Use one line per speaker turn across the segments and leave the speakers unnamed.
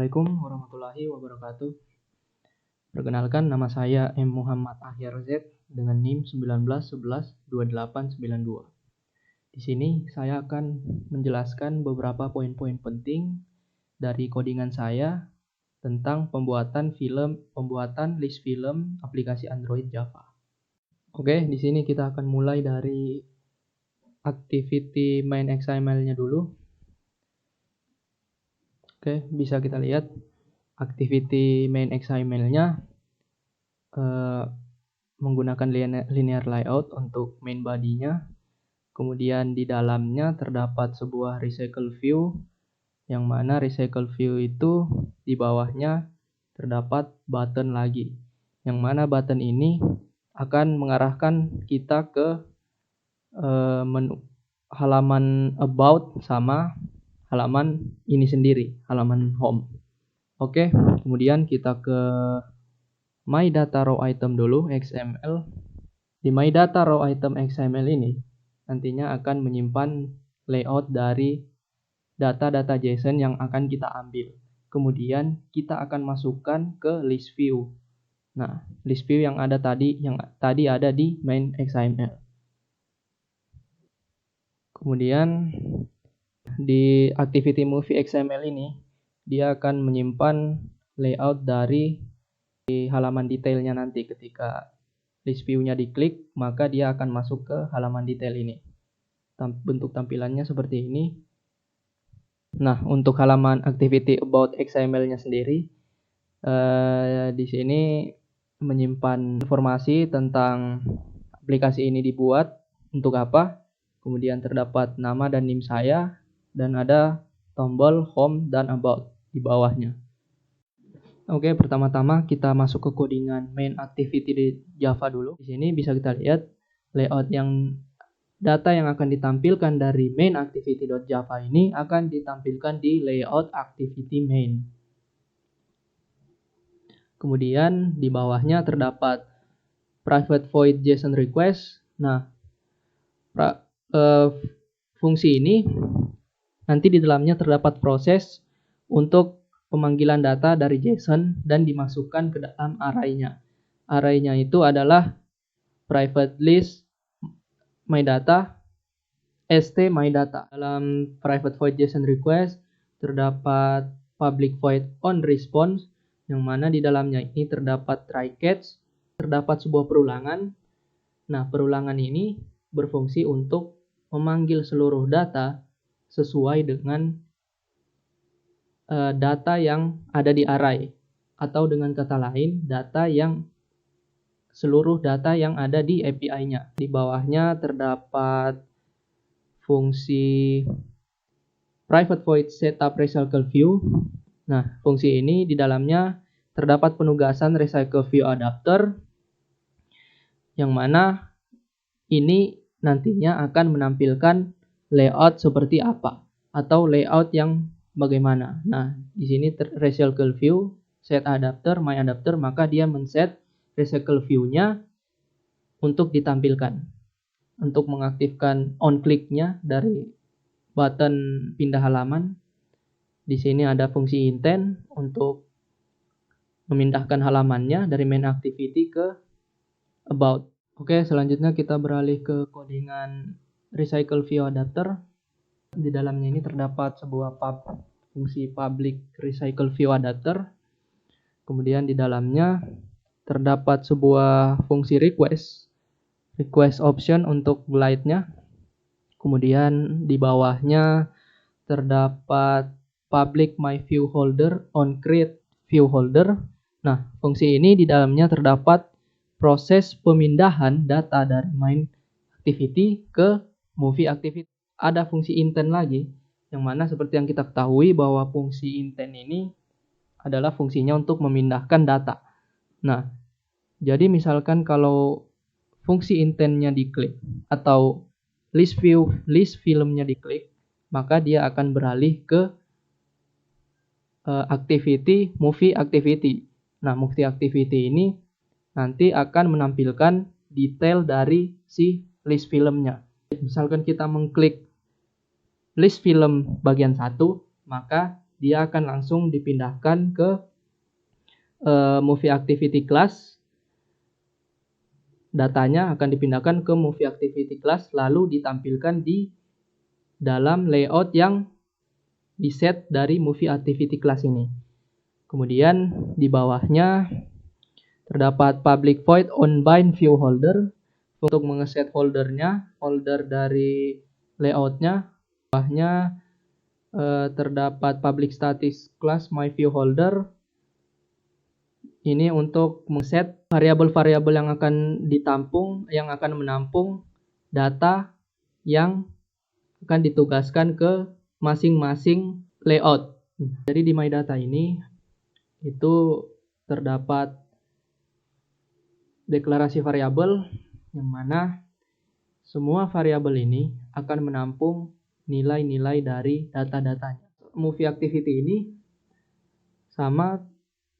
Assalamualaikum warahmatullahi wabarakatuh. Perkenalkan, nama saya M. Muhammad Ahyar Z dengan NIM 19112892. Di sini saya akan menjelaskan beberapa poin-poin penting dari codingan saya tentang pembuatan list film aplikasi Android Java. Oke, di sini kita akan mulai dari activity main XML-nya dulu. Oke, bisa kita lihat activity main XML-nya menggunakan linear layout untuk main body-nya. Kemudian di dalamnya terdapat sebuah recycle view, yang mana recycle view itu di bawahnya terdapat button lagi, yang mana button ini akan mengarahkan kita ke menu halaman about sama halaman ini sendiri, halaman home. Oke, kemudian kita ke My Data Raw Item dulu, XML. Di My Data Raw Item XML ini nantinya akan menyimpan layout dari data-data JSON yang akan kita ambil. Kemudian kita akan masukkan ke list view. Nah, list view yang tadi ada di main XML. Kemudian di activity movie XML ini dia akan menyimpan layout dari halaman detailnya nanti. Ketika list view-nya diklik, maka dia akan masuk ke halaman detail ini. Bentuk tampilannya seperti ini. Nah, untuk halaman activity about XML-nya sendiri, di sini menyimpan informasi tentang aplikasi ini dibuat untuk apa. Kemudian terdapat nama dan NIM saya, dan ada tombol home dan about di bawahnya. Oke, pertama-tama kita masuk ke codingan main activity di Java dulu. Di sini bisa kita lihat layout data yang akan ditampilkan dari main activity.java ini akan ditampilkan di layout activity main. Kemudian di bawahnya terdapat private void JSON request. Nah, fungsi ini nanti di dalamnya terdapat proses untuk pemanggilan data dari JSON dan dimasukkan ke dalam array-nya. Array-nya itu adalah private list mydata st mydata. Dalam private void JSON request terdapat public void on response, yang mana di dalamnya ini terdapat try catch, terdapat sebuah perulangan. Nah, perulangan ini berfungsi untuk memanggil seluruh data sesuai dengan data yang ada di array, atau dengan kata lain seluruh data yang ada di API-nya. Di bawahnya terdapat fungsi private void setup recycle view. Nah, fungsi ini di dalamnya terdapat penugasan recycle view adapter, yang mana ini nantinya akan menampilkan layout seperti apa atau layout yang bagaimana. Nah, di sini recycle view set adapter my adapter, maka dia men-set recycle view-nya untuk ditampilkan. Untuk mengaktifkan on click-nya dari button pindah halaman, di sini ada fungsi intent untuk memindahkan halamannya dari main activity ke about. Oke, selanjutnya kita beralih ke codingan recycle view adapter. Di dalamnya ini terdapat sebuah fungsi public recycle view adapter. Kemudian di dalamnya terdapat sebuah fungsi request option untuk glide-nya. Kemudian di bawahnya terdapat public my view holder on create view holder. Nah, fungsi ini di dalamnya terdapat proses pemindahan data dari main activity ke movie activity. Ada fungsi intent lagi, yang mana seperti yang kita ketahui bahwa fungsi intent ini adalah fungsinya untuk memindahkan data. Nah, jadi misalkan kalau fungsi intentnya diklik atau list filmnya diklik, maka dia akan beralih ke activity movie activity. Nah, movie activity ini nanti akan menampilkan detail dari si list filmnya. Misalkan kita mengklik list film bagian 1, maka dia akan langsung dipindahkan ke movie activity class. Datanya akan dipindahkan ke movie activity class lalu ditampilkan di dalam layout yang diset dari movie activity class ini. Kemudian di bawahnya terdapat public void onBind view holder untuk mengeset holdernya, holder dari layoutnya. Di bawahnya terdapat public static class myViewHolder. Ini untuk mengeset variabel-variabel yang akan ditampung, yang akan menampung data yang akan ditugaskan ke masing-masing layout. Jadi di MyData ini itu terdapat deklarasi variabel yang mana semua variabel ini akan menampung nilai-nilai dari data-datanya. Movie activity ini sama,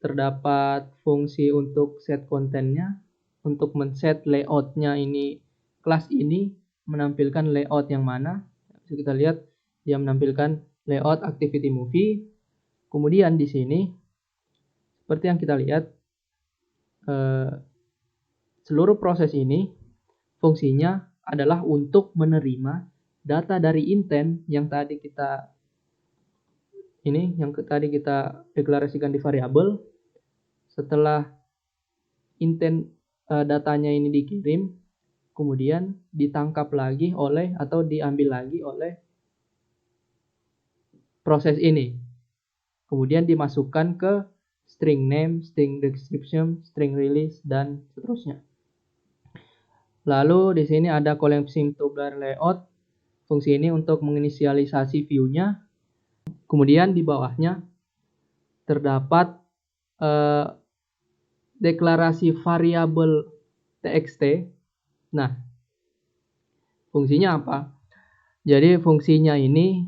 terdapat fungsi untuk set kontennya, untuk men-set layoutnya ini, kelas ini menampilkan layout yang mana. Bisa kita lihat dia menampilkan layout activity movie. Kemudian di sini seperti yang kita lihat, seluruh proses ini fungsinya adalah untuk menerima data dari intent yang tadi kita deklarasikan di variabel. Setelah intent datanya ini dikirim, kemudian ditangkap lagi oleh atau diambil lagi oleh proses ini. Kemudian dimasukkan ke string name, string description, string release, dan seterusnya. Lalu di sini ada collapsing tubular layout. Fungsi ini untuk menginisialisasi view-nya. Kemudian di bawahnya terdapat deklarasi variabel txt. Nah, fungsinya apa? Jadi fungsinya ini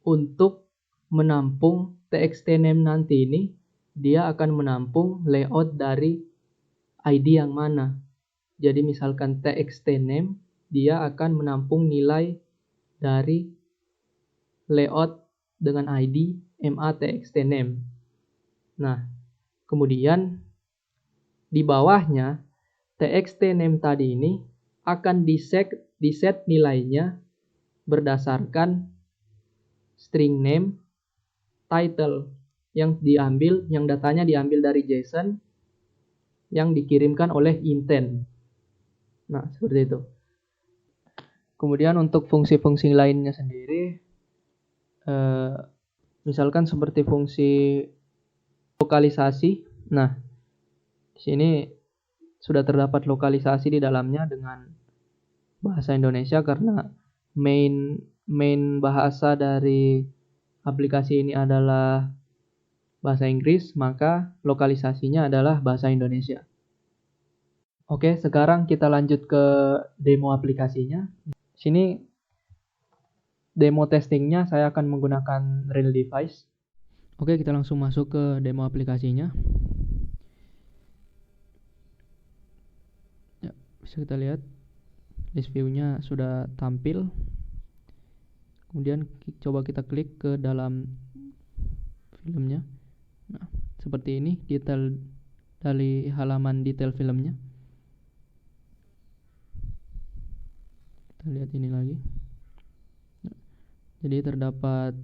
untuk menampung txt name nanti ini, dia akan menampung layout dari ID yang mana. Jadi misalkan txt name, dia akan menampung nilai dari layout dengan ID ma_txt_name. Nah, kemudian di bawahnya txt name tadi ini akan diset nilainya berdasarkan string name title yang datanya diambil dari JSON yang dikirimkan oleh intent. Nah, seperti itu. Kemudian untuk fungsi-fungsi lainnya sendiri, misalkan seperti fungsi lokalisasi. Nah, di sini sudah terdapat lokalisasi di dalamnya dengan bahasa Indonesia karena main bahasa dari aplikasi ini adalah bahasa Inggris, maka lokalisasinya adalah bahasa Indonesia. Oke, sekarang kita lanjut ke demo aplikasinya. Di sini demo testingnya saya akan menggunakan real device. Oke, kita langsung masuk ke demo aplikasinya. Ya, bisa kita lihat list view-nya sudah tampil. Kemudian coba kita klik ke dalam filmnya. Nah, seperti ini detail dari halaman detail filmnya. Kita lihat ini lagi. Nah, jadi terdapat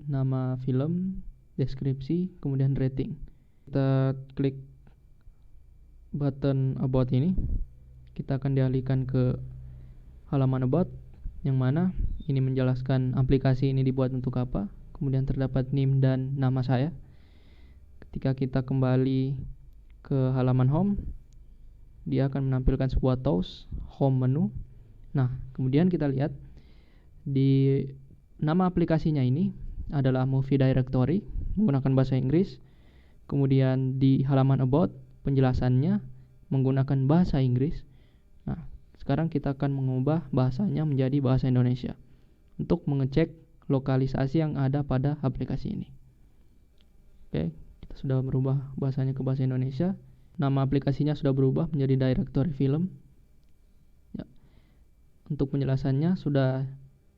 nama film, deskripsi, kemudian rating. Kita klik button about ini, kita akan dialihkan ke halaman about, yang mana ini menjelaskan aplikasi ini dibuat untuk apa. Kemudian terdapat name dan nama saya. Ketika kita kembali ke halaman home, dia akan menampilkan sebuah tools home menu. Nah, kemudian kita lihat di nama aplikasinya ini adalah movie directory menggunakan bahasa Inggris. Kemudian di halaman about penjelasannya menggunakan bahasa Inggris. Nah, sekarang kita akan mengubah bahasanya menjadi bahasa Indonesia untuk mengecek lokalisasi yang ada pada aplikasi ini. Oke, kita sudah merubah bahasanya ke bahasa Indonesia. Nama aplikasinya sudah berubah menjadi directory film. Ya. Untuk penjelasannya sudah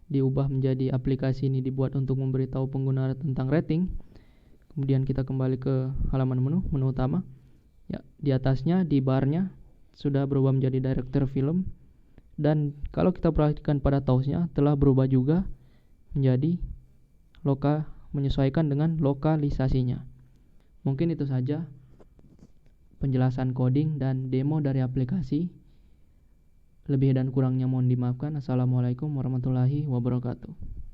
diubah menjadi aplikasi ini dibuat untuk memberitahu pengguna tentang rating. Kemudian kita kembali ke halaman menu utama. Ya, di atasnya di barnya sudah berubah menjadi director film, dan kalau kita perhatikan pada toolsnya telah berubah juga menjadi menyesuaikan dengan lokalisasinya. Mungkin itu saja penjelasan coding dan demo dari aplikasi. Lebih dan kurangnya mohon dimaafkan. Assalamualaikum warahmatullahi wabarakatuh.